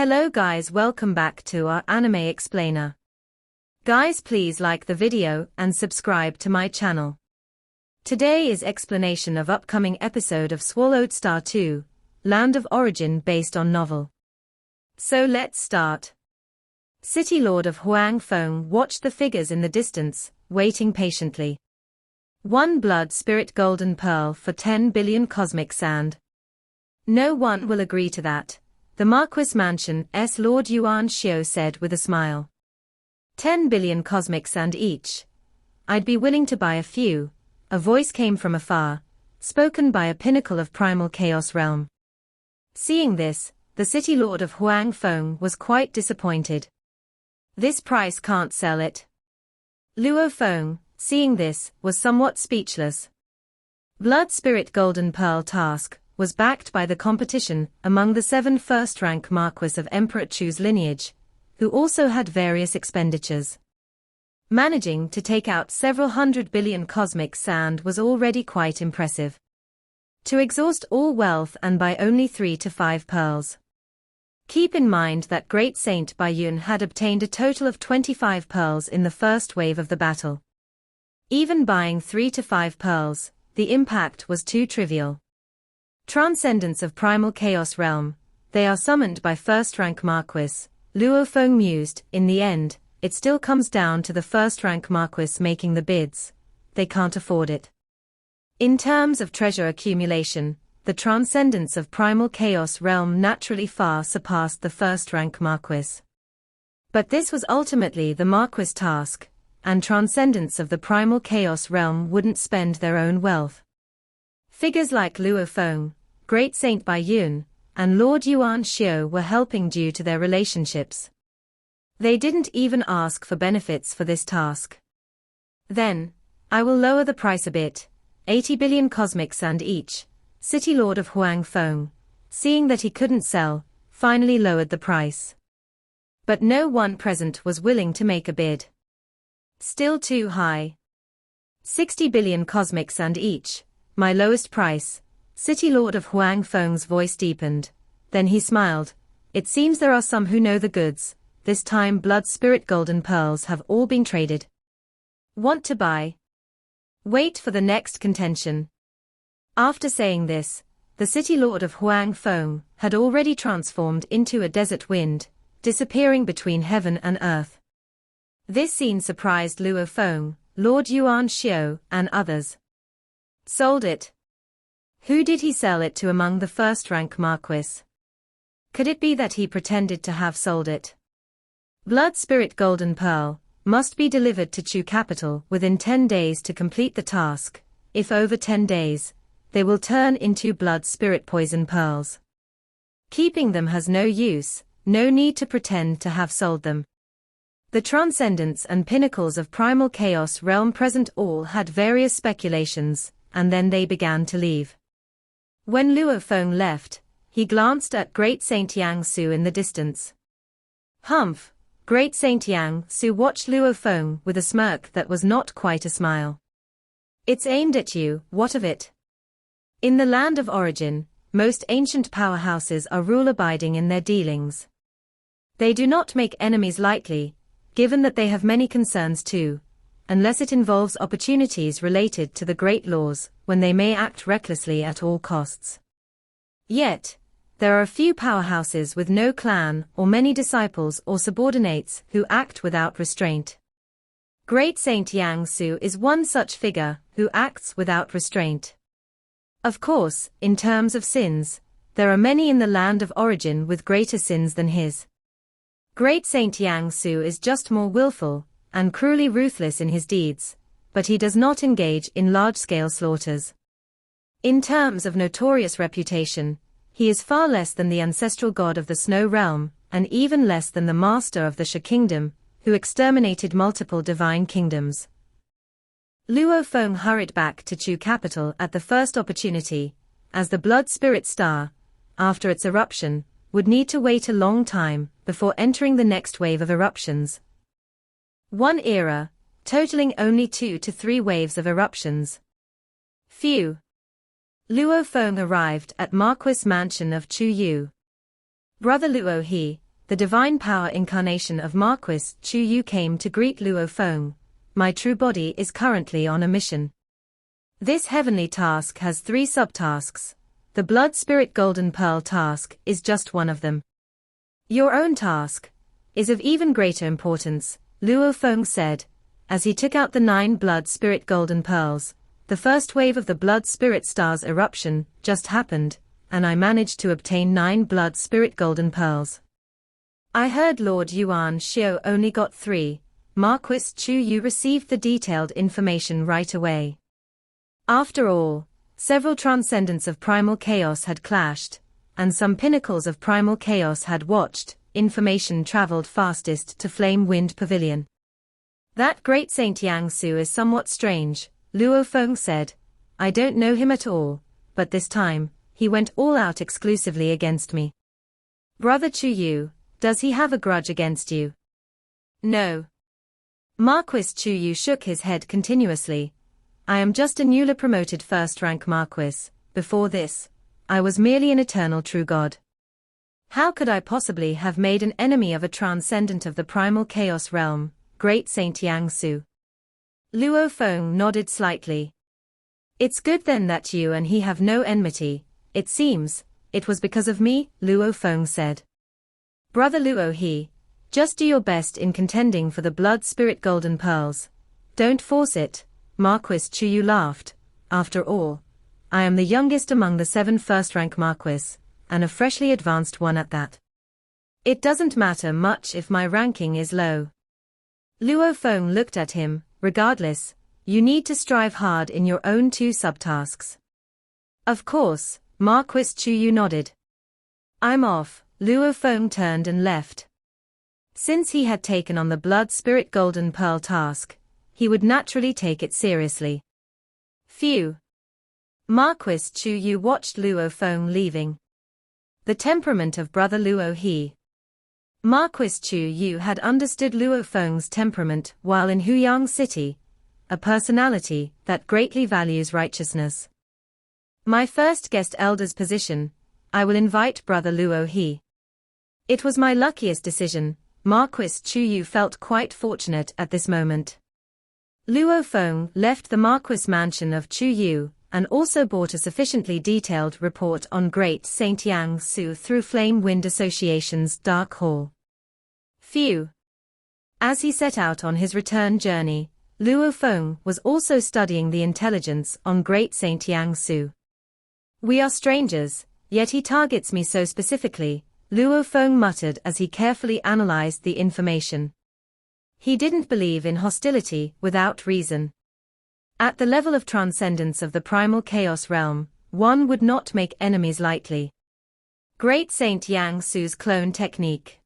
Hello guys, welcome back to our anime explainer. Guys, please like the video and subscribe to my channel. Today is explanation of upcoming episode of Swallowed Star 2, Land of Origin based on novel. So let's start. City Lord of Huang Feng watched the figures in the distance, waiting patiently. 1 blood spirit golden pearl for 10 billion cosmic sand. No one will agree to that, the Marquis Mansion's Lord Yuan Xiao said with a smile. 10 billion cosmic sand each. I'd be willing to buy a few. A voice came from afar, spoken by a pinnacle of primal chaos realm. Seeing this, the city lord of Huang Feng was quite disappointed. This price can't sell it. Luo Feng, seeing this, was somewhat speechless. Blood Spirit Golden Pearl task was backed by the competition among the 7 first-rank Marquis of Emperor Chu's lineage, who also had various expenditures. Managing to take out several 100 billion cosmic sand was already quite impressive. To exhaust all wealth and buy only 3 to 5 pearls. Keep in mind that Great Saint Baiyun had obtained a total of 25 pearls in the first wave of the battle. Even buying 3 to 5 pearls, the impact was too trivial. Transcendence of Primal Chaos Realm, they are summoned by first-rank Marquis, Luo Feng mused. In the end, it still comes down to the first-rank Marquis making the bids. They can't afford it. In terms of treasure accumulation, the transcendence of Primal Chaos Realm naturally far surpassed the first-rank Marquis. But this was ultimately the Marquis' task, and transcendence of the Primal Chaos Realm wouldn't spend their own wealth. Figures like Luo Feng, Great Saint Baiyun, and Lord Yuan Xiao were helping due to their relationships. They didn't even ask for benefits for this task. Then, I will lower the price a bit, 80 billion cosmic sand each. City Lord of Huang Feng, seeing that he couldn't sell, finally lowered the price. But no one present was willing to make a bid. Still too high. 60 billion cosmic sand each, my lowest price. City Lord of Huang Feng's voice deepened. Then he smiled. It seems there are some who know the goods. This time blood spirit golden pearls have all been traded. Want to buy? Wait for the next contention. After saying this, the city lord of Huang Feng had already transformed into a desert wind, disappearing between heaven and earth. This scene surprised Luo Feng, Lord Yuan Xiao, and others. Sold it. Who did he sell it to among the first-rank Marquis? Could it be that he pretended to have sold it? Blood Spirit Golden Pearl must be delivered to Chu capital within 10 days to complete the task. If over 10 days, they will turn into blood spirit poison pearls. Keeping them has no use, no need to pretend to have sold them. The transcendents and pinnacles of Primal Chaos Realm present all had various speculations, and then they began to leave. When Luo Feng left, he glanced at Great Saint Yang Su in the distance. Humph! Great Saint Yang Su watched Luo Feng with a smirk that was not quite a smile. It's aimed at you, what of it? In the land of origin, most ancient powerhouses are rule-abiding in their dealings. They do not make enemies lightly, given that they have many concerns too, unless it involves opportunities related to the great laws, when they may act recklessly at all costs. Yet, there are a few powerhouses with no clan or many disciples or subordinates who act without restraint. Great Saint Yang Su is one such figure who acts without restraint. Of course, in terms of sins, there are many in the land of origin with greater sins than his. Great Saint Yang Su is just more willful and cruelly ruthless in his deeds, but he does not engage in large-scale slaughters. In terms of notorious reputation, he is far less than the ancestral god of the Snow Realm, and even less than the master of the Sha Kingdom, who exterminated multiple divine kingdoms. Luo Feng hurried back to Chu capital at the first opportunity, as the blood spirit star, after its eruption, would need to wait a long time before entering the next wave of eruptions. One era, totaling only 2 to 3 waves of eruptions. Phew! Luo Feng arrived at Marquis Mansion of Chu Yu. Brother Luo, he the divine power incarnation of Marquis Chu Yu came to greet Luo Feng. My true body is currently on a mission. This heavenly task has 3 subtasks. The Blood Spirit Golden Pearl task is just one of them. Your own task is of even greater importance, Luo Feng said, as he took out the 9 Blood Spirit Golden Pearls. The first wave of the Blood Spirit Star's eruption just happened, and I managed to obtain 9 Blood Spirit Golden Pearls. I heard Lord Yuan Xiao only got 3. Marquis Chu Yu received the detailed information right away. After all, several transcendents of primal chaos had clashed, and some pinnacles of primal chaos had watched. Information traveled fastest to Flame Wind Pavilion. That great Saint Yang Su is somewhat strange, Luo Feng said. I don't know him at all, but this time, he went all out exclusively against me. Brother Chu Yu, does he have a grudge against you? No. Marquis Chu Yu shook his head continuously. I am just a newly promoted first-rank Marquis. Before this, I was merely an eternal true god. How could I possibly have made an enemy of a transcendent of the primal chaos realm, great Saint Yang Su? Luo Feng nodded slightly. It's good then that you and he have no enmity. It seems, it was because of me, Luo Feng said. Brother Luo He, just do your best in contending for the Blood Spirit Golden Pearls. Don't force it, Marquis Chu Yu laughed. After all, I am the youngest among the 7 first-rank Marquis, and a freshly advanced one at that. It doesn't matter much if my ranking is low. Luo Feng looked at him. Regardless, you need to strive hard in your own 2 subtasks. Of course, Marquis Chu Yu nodded. I'm off. Luo Feng turned and left. Since he had taken on the Blood Spirit Golden Pearl task, he would naturally take it seriously. Phew. Marquis Chu Yu watched Luo Feng leaving. The temperament of Brother Luo He. Marquis Chu Yu had understood Luo Feng's temperament while in Huyang City, a personality that greatly values righteousness. My first guest elder's position, I will invite Brother Luo He. It was my luckiest decision. Marquis Chu Yu felt quite fortunate at this moment. Luo Feng left the Marquis mansion of Chu Yu, and also bought a sufficiently detailed report on Great Saint Yang Su through Flame Wind Association's Dark Hall. Phew. As he set out on his return journey, Luo Feng was also studying the intelligence on Great Saint Yang Su. We are strangers, yet he targets me so specifically, Luo Feng muttered as he carefully analyzed the information. He didn't believe in hostility without reason. At the level of transcendence of the primal chaos realm, one would not make enemies lightly. Great Saint Yang Su's clone technique.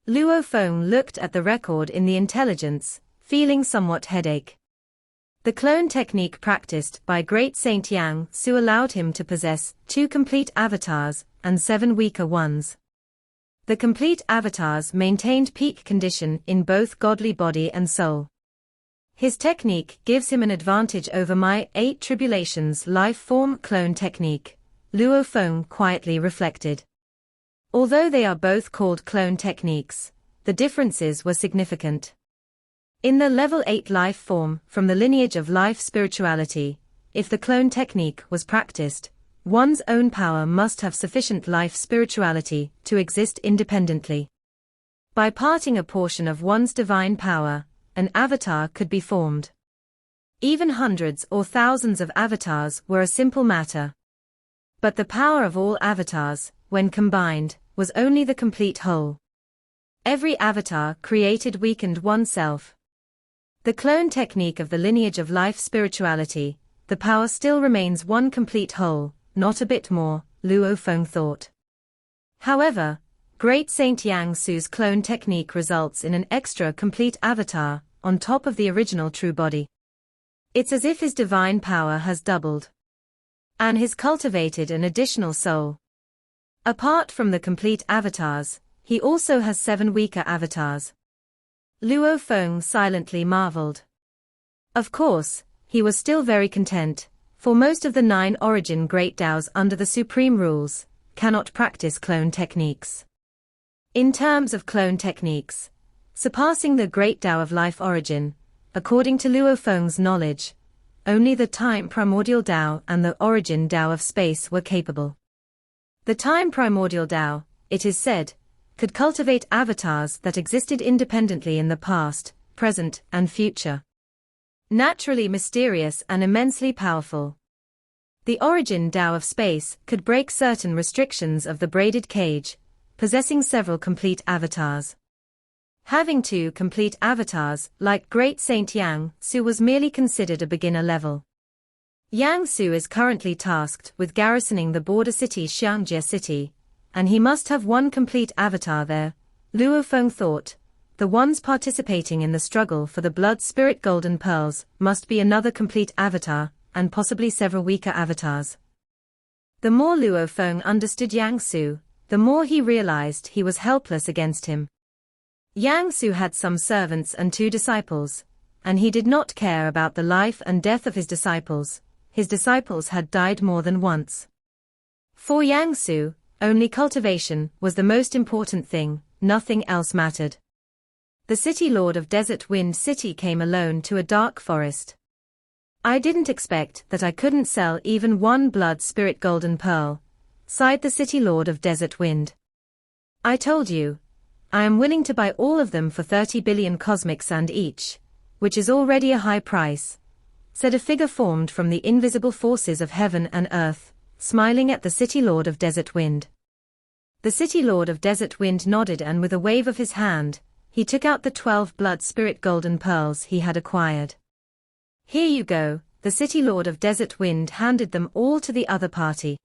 Luo Feng looked at the record in the intelligence, feeling somewhat headache. The clone technique practiced by Great Saint Yang Su allowed him to possess 2 complete avatars and 7 weaker ones. The complete avatars maintained peak condition in both godly body and soul. His technique gives him an advantage over my 8 tribulations life form clone technique, Luo Feng quietly reflected. Although they are both called clone techniques, the differences were significant. In the level 8 life form from the lineage of life spirituality, if the clone technique was practiced, one's own power must have sufficient life spirituality to exist independently. By parting a portion of one's divine power, an avatar could be formed. Even hundreds or thousands of avatars were a simple matter. But the power of all avatars, when combined, was only the complete whole. Every avatar created weakened oneself. The clone technique of the lineage of life spirituality, the power still remains one complete whole, not a bit more, Luo Feng thought. However, Great Saint Yang Su's clone technique results in an extra complete avatar, on top of the original true body. It's as if his divine power has doubled. And has cultivated an additional soul. Apart from the complete avatars, he also has 7 weaker avatars. Luo Feng silently marveled. Of course, he was still very content, for most of the 9 origin great Daos under the supreme rules, cannot practice clone techniques. In terms of clone techniques, surpassing the Great Tao of Life origin, according to Luo Feng's knowledge, only the Time Primordial Tao and the Origin Tao of Space were capable. The Time Primordial Tao, it is said, could cultivate avatars that existed independently in the past, present, and future. Naturally mysterious and immensely powerful. The Origin Tao of Space could break certain restrictions of the braided cage, possessing several complete avatars. Having 2 complete avatars, like Great Saint Yang Su, was merely considered a beginner level. Yang Su is currently tasked with garrisoning the border city Xiangjie City, and he must have 1 complete avatar there, Luo Feng thought. The ones participating in the struggle for the Blood Spirit Golden Pearls must be another complete avatar, and possibly several weaker avatars. The more Luo Feng understood Yang Su, the more he realized he was helpless against him. Yang Su had some servants and 2 disciples, and he did not care about the life and death of his disciples. His disciples had died more than once. For Yang Su, only cultivation was the most important thing, nothing else mattered. The city lord of Desert Wind City came alone to a dark forest. I didn't expect that I couldn't sell even 1 Blood Spirit Golden Pearl, sighed the city lord of Desert Wind. I told you, I am willing to buy all of them for 30 billion cosmic sand each, which is already a high price, said a figure formed from the invisible forces of heaven and earth, smiling at the city lord of Desert Wind. The city lord of Desert Wind nodded, and with a wave of his hand, he took out the 12 Blood Spirit Golden Pearls he had acquired. Here you go, the city lord of Desert Wind handed them all to the other party.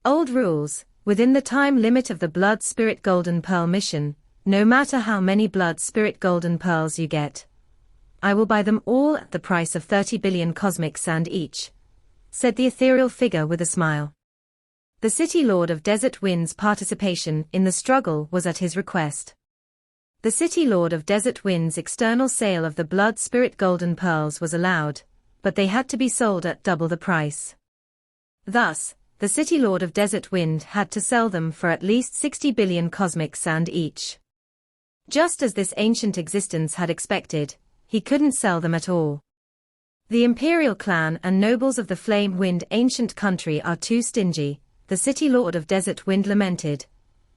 Old rules, within the time limit of the Blood Spirit Golden Pearl mission, no matter how many Blood Spirit Golden Pearls you get, I will buy them all at the price of 30 billion cosmic sand each, said the ethereal figure with a smile. The city lord of Desert Wind's participation in the struggle was at his request. The city lord of Desert Wind's external sale of the Blood Spirit Golden Pearls was allowed, but they had to be sold at double the price. Thus, the city lord of Desert Wind had to sell them for at least 60 billion cosmic sand each. Just as this ancient existence had expected, he couldn't sell them at all. The imperial clan and nobles of the Flame Wind ancient country are too stingy, the city lord of Desert Wind lamented,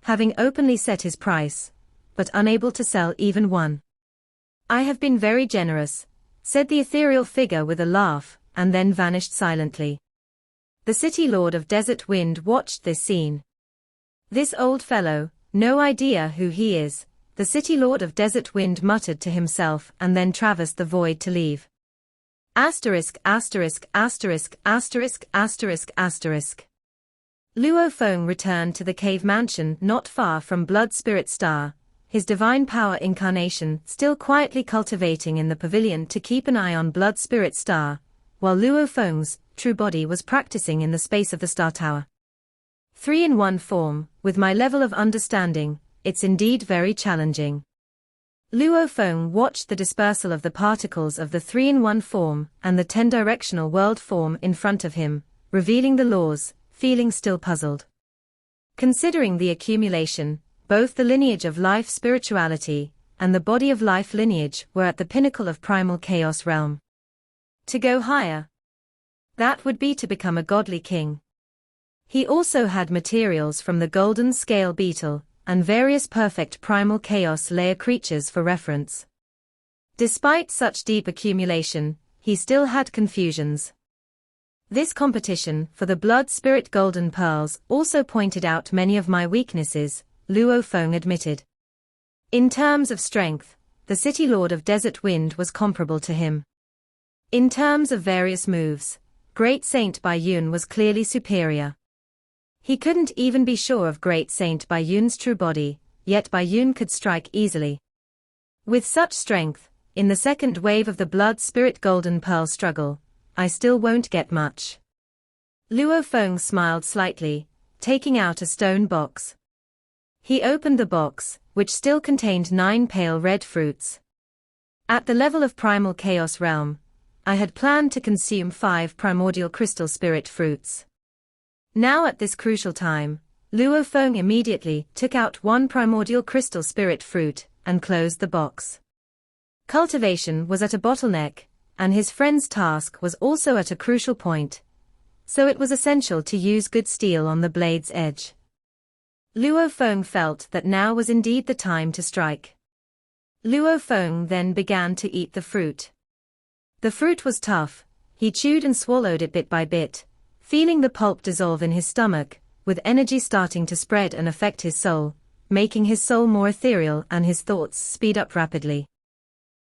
having openly set his price, but unable to sell even 1. I have been very generous, said the ethereal figure with a laugh, and then vanished silently. The city lord of Desert Wind watched this scene. This old fellow, no idea who he is, the city lord of Desert Wind muttered to himself, and then traversed the void to leave. Asterisk asterisk asterisk asterisk asterisk asterisk. Luo Feng returned to the cave mansion not far from Blood Spirit Star, his divine power incarnation still quietly cultivating in the pavilion to keep an eye on Blood Spirit Star, while Luo Feng's true body was practicing in the space of the Star Tower. 3-in-1 form, with my level of understanding, it's indeed very challenging. Luo Feng watched the dispersal of the particles of the 3-in-1 form and the 10-directional world form in front of him, revealing the laws, feeling still puzzled. Considering the accumulation, both the lineage of life spirituality and the body of life lineage were at the pinnacle of primal chaos realm. To go higher, that would be to become a godly king. He also had materials from the golden scale beetle and various perfect primal chaos layer creatures for reference. Despite such deep accumulation, he still had confusions. This competition for the Blood Spirit Golden Pearls also pointed out many of my weaknesses, Luo Feng admitted. In terms of strength, the City Lord of Desert Wind was comparable to him. In terms of various moves, Great Saint Baiyun was clearly superior. He couldn't even be sure of Great Saint Baiyun's true body, yet Baiyun could strike easily. With such strength, in the second wave of the Blood Spirit Golden Pearl struggle, I still won't get much. Luo Feng smiled slightly, taking out a stone box. He opened the box, which still contained 9 pale red fruits. At the level of primal chaos realm, I had planned to consume 5 primordial crystal spirit fruits. Now at this crucial time, Luo Feng immediately took out one primordial crystal spirit fruit and closed the box. Cultivation was at a bottleneck, and his friend's task was also at a crucial point, so it was essential to use good steel on the blade's edge. Luo Feng felt that now was indeed the time to strike. Luo Feng then began to eat the fruit. The fruit was tough. He chewed and swallowed it bit by bit, feeling the pulp dissolve in his stomach, with energy starting to spread and affect his soul, making his soul more ethereal and his thoughts speed up rapidly.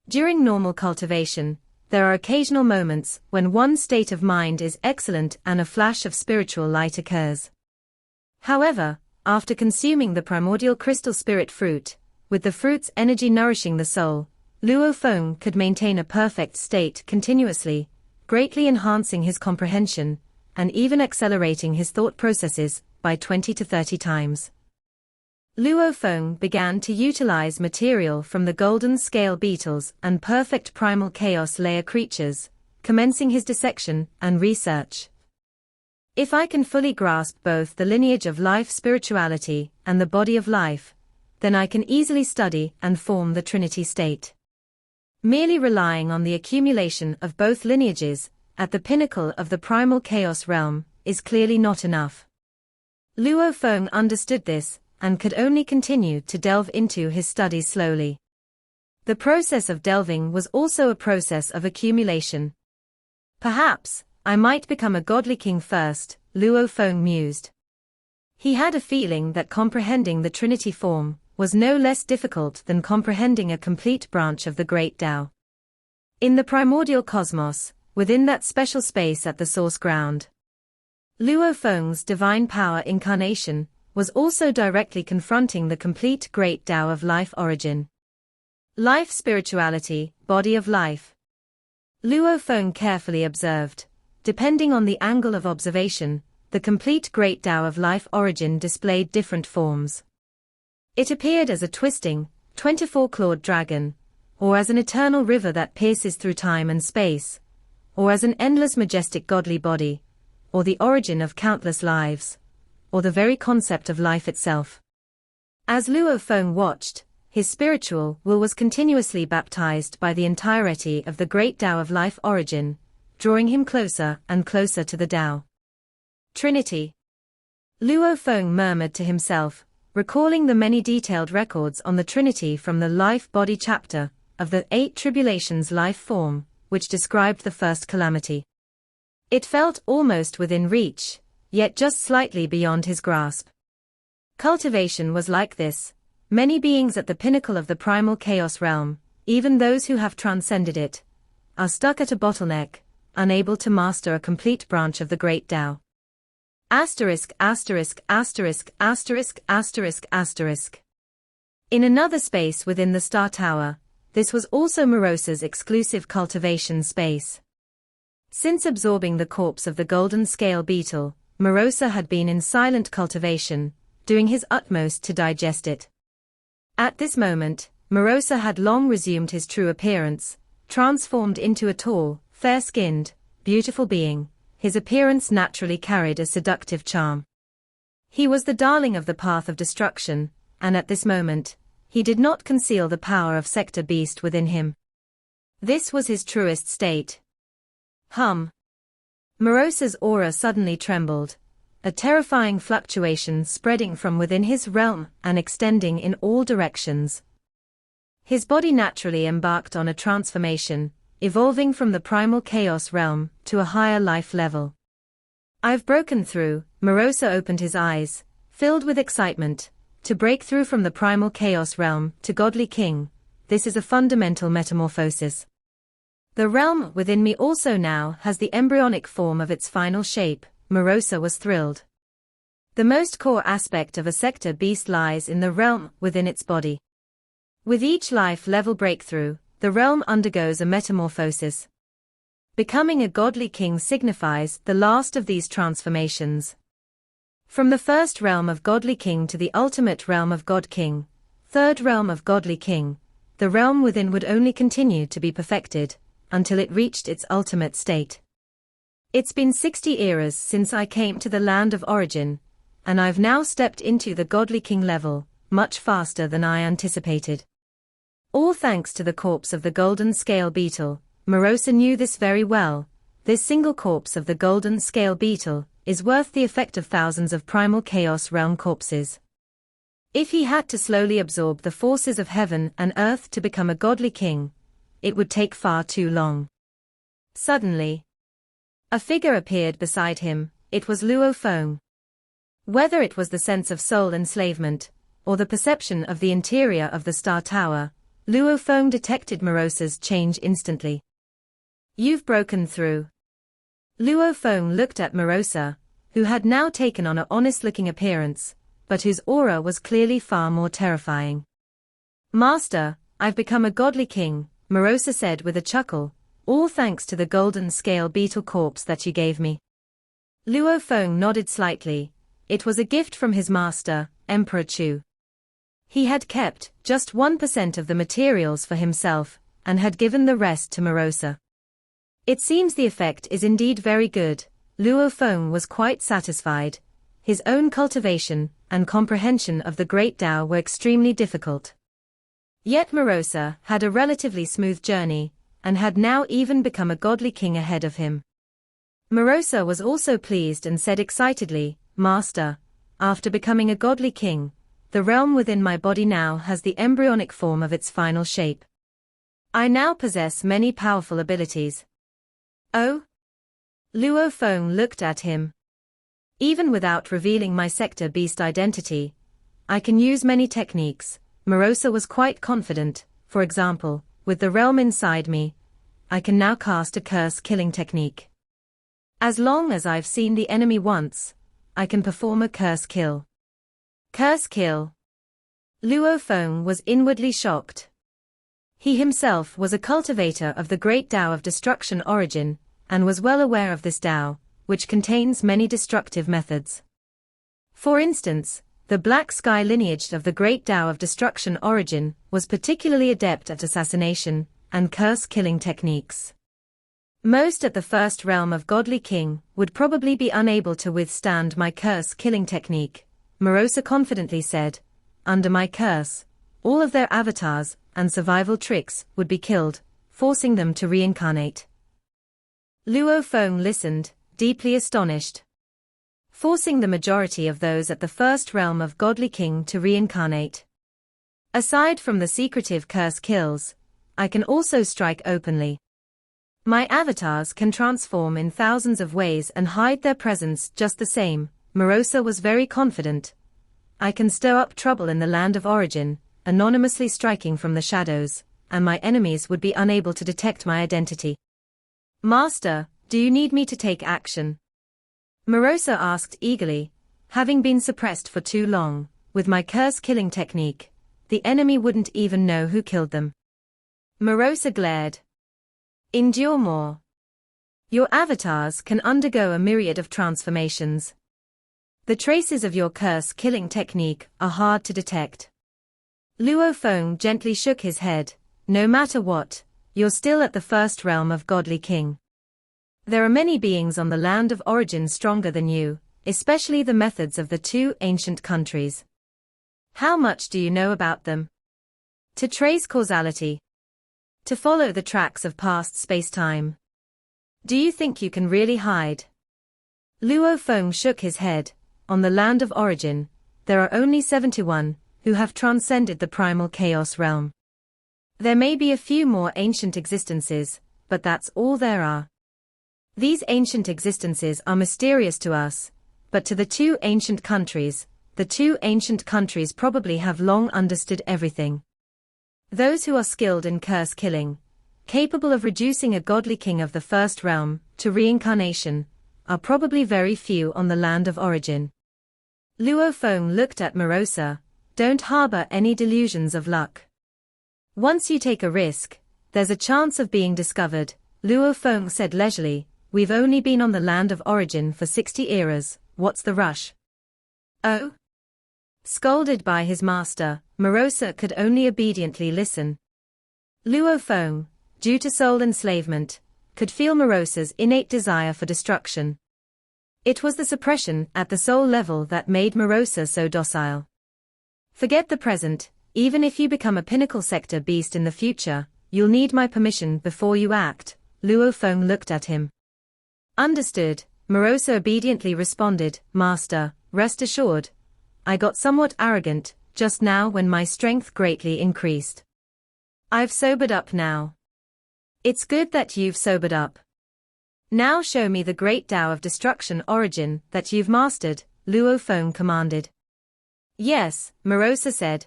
During normal cultivation, there are occasional moments when one's state of mind is excellent and a flash of spiritual light occurs. However, after consuming the primordial crystal spirit fruit, with the fruit's energy nourishing the soul, Luo Feng could maintain a perfect state continuously, greatly enhancing his comprehension, and even accelerating his thought processes by 20 to 30 times. Luo Feng began to utilize material from the golden scale beetles and perfect primal chaos layer creatures, commencing his dissection and research. If I can fully grasp both the lineage of life spirituality and the body of life, then I can easily study and form the Trinity state. Merely relying on the accumulation of both lineages, at the pinnacle of the primal chaos realm, is clearly not enough. Luo Feng understood this, and could only continue to delve into his studies slowly. The process of delving was also a process of accumulation. Perhaps, I might become a godly king first, Luo Feng mused. He had a feeling that comprehending the Trinity form was no less difficult than comprehending a complete branch of the Great Tao. In the primordial cosmos, within that special space at the source ground, Luo Feng's divine power incarnation was also directly confronting the complete Great Tao of life origin. Life spirituality, body of life. Luo Feng carefully observed. Depending on the angle of observation, the complete Great Tao of life origin displayed different forms. It appeared as a twisting, 24-clawed dragon, or as an eternal river that pierces through time and space, or as an endless majestic godly body, or the origin of countless lives, or the very concept of life itself. As Luo Feng watched, his spiritual will was continuously baptized by the entirety of the Great Tao of life origin, drawing him closer and closer to the Tao. Trinity. Luo Feng murmured to himself, recalling the many detailed records on the Trinity from the life-body chapter of the 8 Tribulations life form, which described the first calamity. It felt almost within reach, yet just slightly beyond his grasp. Cultivation was like this. Many beings at the pinnacle of the primal chaos realm, even those who have transcended it, are stuck at a bottleneck, unable to master a complete branch of the Great Tao. Asterisk, asterisk, asterisk, asterisk, asterisk, asterisk. In another space within the Star Tower, this was also Morosa's exclusive cultivation space. Since absorbing the corpse of the golden scale beetle, Morosa had been in silent cultivation, doing his utmost to digest it. At this moment, Morosa had long resumed his true appearance, transformed into a tall, fair-skinned, beautiful being. His appearance naturally carried a seductive charm. He was the darling of the path of destruction, and at this moment, he did not conceal the power of sector beast within him. This was his truest state. Morosa's aura suddenly trembled, a terrifying fluctuation spreading from within his realm and extending in all directions. His body naturally embarked on a transformation, evolving from the primal chaos realm to a higher life level. I've broken through, Morosa opened his eyes, filled with excitement, to break through from the primal chaos realm to godly king. This is a fundamental metamorphosis. The realm within me also now has the embryonic form of its final shape. Morosa was thrilled. The most core aspect of a sector beast lies in the realm within its body. With each life level breakthrough, the realm undergoes a metamorphosis. Becoming a godly king signifies the last of these transformations. From the first realm of godly king to the ultimate realm of god king, third realm of godly king, the realm within would only continue to be perfected, until it reached its ultimate state. It's been 60 eras since I came to the land of origin, and I've now stepped into the godly king level, much faster than I anticipated. All thanks to the corpse of the golden scale beetle. Morosa knew this very well. This single corpse of the golden scale beetle is worth the effect of thousands of primal chaos realm corpses. If he had to slowly absorb the forces of heaven and earth to become a godly king, it would take far too long. Suddenly, a figure appeared beside him. It was Luo Feng. Whether it was the sense of soul enslavement, or the perception of the interior of the Star Tower, Luo Feng detected Morosa's change instantly. "You've broken through." Luo Feng looked at Morosa, who had now taken on an honest-looking appearance, but whose aura was clearly far more terrifying. "Master, I've become a godly king," Morosa said with a chuckle, "all thanks to the golden scale beetle corpse that you gave me." Luo Feng nodded slightly. It was a gift from his master, Emperor Chu. He had kept just 1% of the materials for himself, and had given the rest to Morosa. "It seems the effect is indeed very good." Luo Feng was quite satisfied. His own cultivation and comprehension of the Great Tao were extremely difficult. Yet Morosa had a relatively smooth journey, and had now even become a godly king ahead of him. Morosa was also pleased and said excitedly, "Master, after becoming a godly king, the realm within my body now has the embryonic form of its final shape. I now possess many powerful abilities." "Oh?" Luo Feng looked at him. "Even without revealing my sector beast identity, I can use many techniques." Morosa was quite confident. "For example, with the realm inside me, I can now cast a curse-killing technique. As long as I've seen the enemy once, I can perform a curse kill." "Curse kill?" Luo Feng was inwardly shocked. He himself was a cultivator of the great Tao of destruction origin, and was well aware of this Tao, which contains many destructive methods. For instance, the Black Sky lineage of the great Tao of destruction origin was particularly adept at assassination and curse-killing techniques. Most at the first realm of Godly King would probably be unable to withstand my curse-killing technique, Morosa confidently said. "Under my curse, all of their avatars and survival tricks would be killed, forcing them to reincarnate." Luo Feng listened, deeply astonished. Forcing the majority of those at the first realm of Godly King to reincarnate. "Aside from the secretive curse kills, I can also strike openly. My avatars can transform in thousands of ways and hide their presence just the same." Morosa was very confident. "I can stir up trouble in the land of origin, anonymously striking from the shadows, and my enemies would be unable to detect my identity." "Master, do you need me to take action?" Morosa asked eagerly. "Having been suppressed for too long, with my curse-killing technique, the enemy wouldn't even know who killed them." Morosa glared. "Endure more. Your avatars can undergo a myriad of transformations. The traces of your curse-killing technique are hard to detect." Luo Feng gently shook his head. "No matter what, you're still at the first realm of Godly King. There are many beings on the land of origin stronger than you, especially the methods of the two ancient countries. How much do you know about them? To trace causality. To follow the tracks of past space-time. Do you think you can really hide?" Luo Feng shook his head. "On the land of origin, there are only 71 who have transcended the primal chaos realm. There may be a few more ancient existences, but that's all there are. These ancient existences are mysterious to us, but to the two ancient countries probably have long understood everything. Those who are skilled in curse killing, capable of reducing a godly king of the first realm to reincarnation, are probably very few on the land of origin." Luo Feng looked at Morosa. "Don't harbor any delusions of luck. Once you take a risk, there's a chance of being discovered." Luo Feng said leisurely. "We've only been on the land of origin for 60 eras, what's the rush?" "Oh?" Scolded by his master, Morosa could only obediently listen. Luo Feng, due to soul enslavement, could feel Morosa's innate desire for destruction. It was the suppression at the soul level that made Morosa so docile. Forget the present, even if you become a pinnacle sector beast in the future, you'll need my permission before you act. Luo Feng looked at him. Understood, Morosa obediently responded, Master, rest assured. I got somewhat arrogant just now when my strength greatly increased. I've sobered up now. It's good that you've sobered up. Now show me the great Tao of destruction origin that you've mastered, Luo Feng commanded. Yes, Morosa said.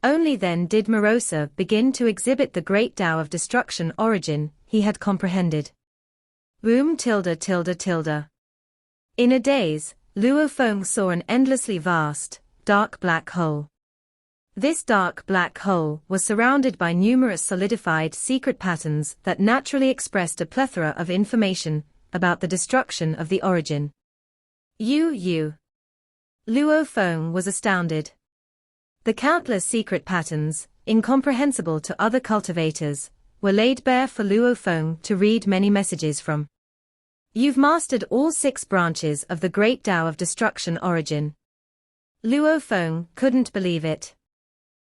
Only then did Morosa begin to exhibit the great Tao of destruction origin he had comprehended. Boom tilde tilde tilde. In a daze, Luo Feng saw an endlessly vast, dark black hole. This dark black hole was surrounded by numerous solidified secret patterns that naturally expressed a plethora of information about the destruction of the origin. Luo Feng was astounded. The countless secret patterns, incomprehensible to other cultivators, were laid bare for Luo Feng to read many messages from. You've mastered all 6 branches of the great Tao of destruction origin. Luo Feng couldn't believe it.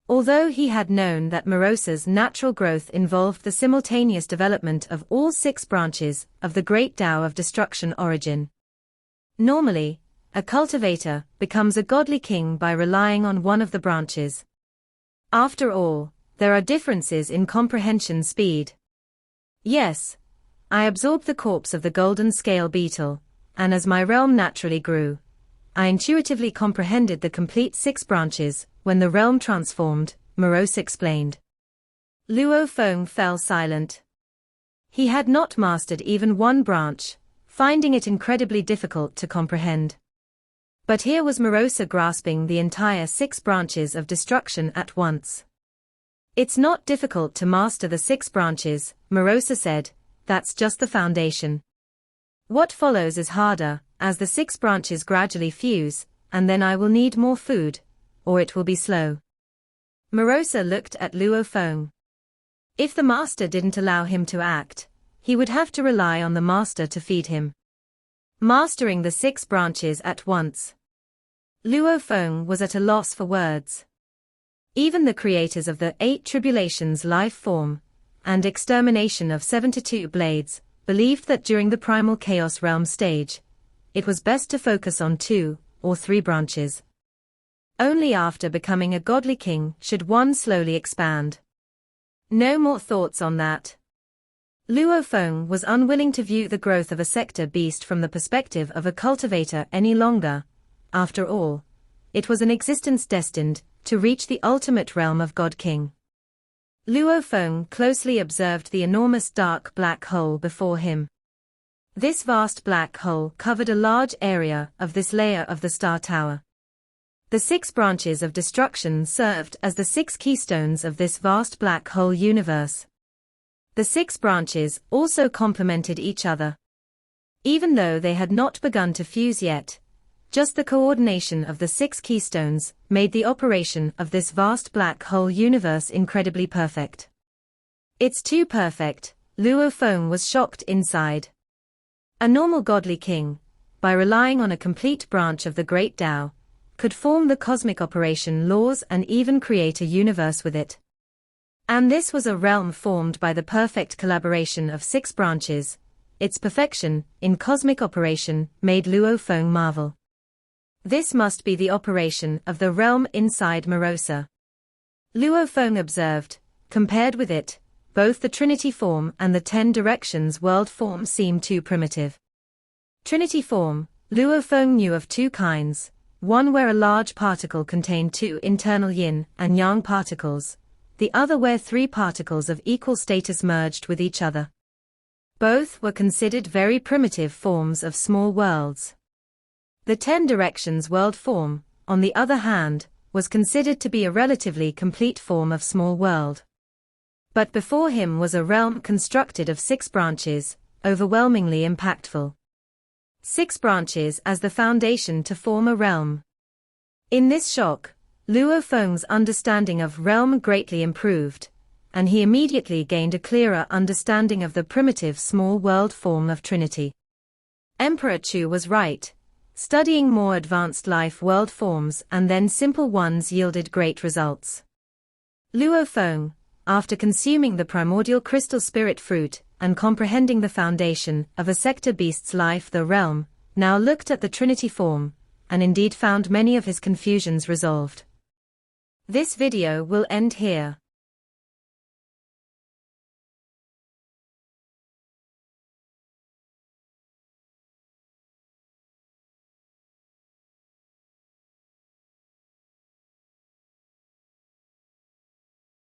Although he had known that Morosa's natural growth involved the simultaneous development of all 6 branches of the great Tao of destruction origin. Normally, a cultivator becomes a godly king by relying on one of the branches. After all, there are differences in comprehension speed. Yes, I absorbed the corpse of the golden scale beetle, and as my realm naturally grew, I intuitively comprehended the complete 6 branches when the realm transformed, Morosa explained. Luo Feng fell silent. He had not mastered even one branch, finding it incredibly difficult to comprehend. But here was Morosa grasping the entire 6 branches of destruction at once. It's not difficult to master the 6 branches, Morosa said, that's just the foundation. What follows is harder, as the 6 branches gradually fuse, and then I will need more food, or it will be slow. Morosa looked at Luo Feng. If the master didn't allow him to act, he would have to rely on the master to feed him. Mastering the 6 branches at once. Luo Feng was at a loss for words. Even the creators of the 8 tribulations life form, and extermination of 72 blades, believed that during the primal chaos realm stage, it was best to focus on 2 or 3 branches. Only after becoming a godly king should one slowly expand. No more thoughts on that. Luo Feng was unwilling to view the growth of a sector beast from the perspective of a cultivator any longer. After all, it was an existence destined to reach the ultimate realm of God King. Luo Feng closely observed the enormous dark black hole before him. This vast black hole covered a large area of this layer of the Star Tower. The 6 branches of destruction served as the 6 keystones of this vast black hole universe. The 6 branches also complemented each other. Even though they had not begun to fuse yet, just the coordination of the 6 keystones made the operation of this vast black hole universe incredibly perfect. It's too perfect, Luo Feng was shocked inside. A normal godly king, by relying on a complete branch of the great Tao, could form the cosmic operation laws and even create a universe with it. And this was a realm formed by the perfect collaboration of 6 branches. Its perfection in cosmic operation made Luo Feng marvel. This must be the operation of the realm inside Morosa. Luo Feng observed, compared with it, both the Trinity form and the 10 directions world form seemed too primitive. Trinity form, Luo Feng knew of 2 kinds. One where a large particle contained 2 internal yin and yang particles, the other where 3 particles of equal status merged with each other. Both were considered very primitive forms of small worlds. The 10 directions world form, on the other hand, was considered to be a relatively complete form of small world. But before him was a realm constructed of 6 branches, overwhelmingly impactful. 6 branches as the foundation to form a realm. In this shock, Luo Feng's understanding of realm greatly improved, and he immediately gained a clearer understanding of the primitive small world form of Trinity. Emperor Chu was right. Studying more advanced life world forms and then simple ones yielded great results. Luo Feng, after consuming the primordial crystal spirit fruit and comprehending the foundation of a sector beast's life, the realm, now looked at the Trinity form, and indeed found many of his confusions resolved. This video will end here.